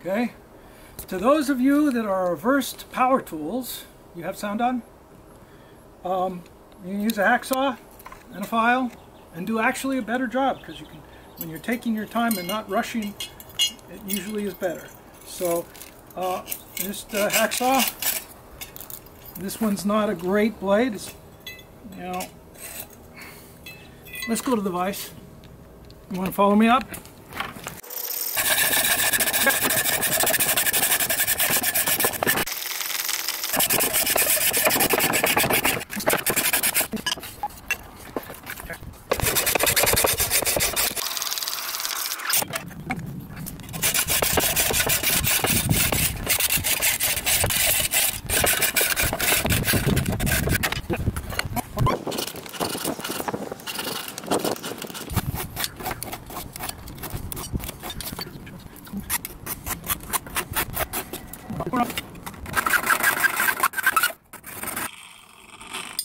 Okay? To those of you that are averse to power tools, you have sound on? You can use a hacksaw and a file and do actually a better job, because you can, when you're taking your time and not rushing, it usually is better. So just a hacksaw. This one's not a great blade. It's, you know, let's go to the vise. You want to follow me up?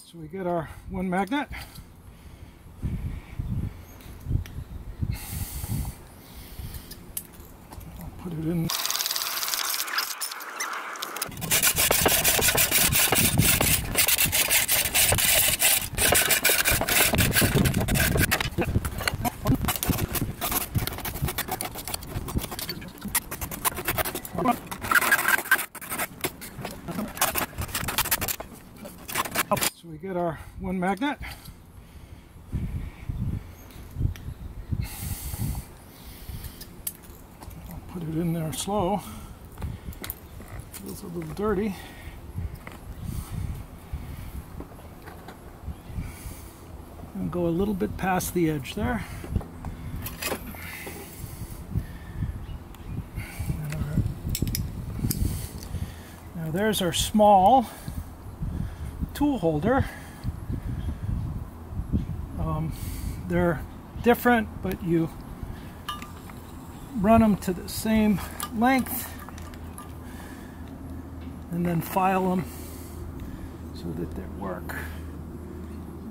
So we get our one magnet. I'll put it in. So we get our one magnet. I'll put it in there slow. Feels a little dirty. And go a little bit past the edge there. Now there's our small tool holder. They're different, but you run them to the same length and then file them so that they work.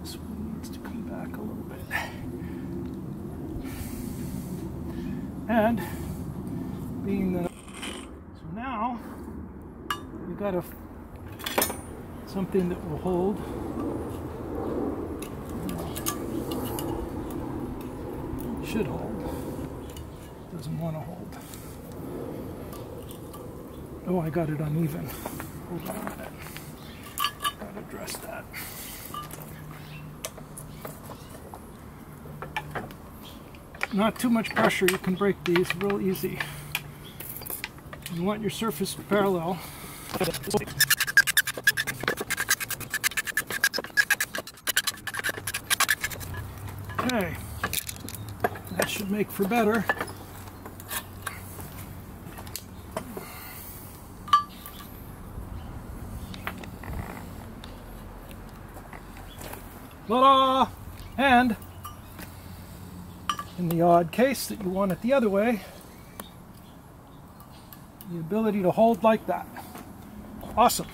This one needs to come back a little bit. And being that, so now we've got something that will hold. Should hold. Doesn't want to hold. Oh, I got it uneven. Hold on a minute. Gotta address that. Not too much pressure. You can break these real easy. You want your surface parallel. Okay. That should make for better. Ta-da! And in the odd case that you want it the other way, the ability to hold like that. Awesome.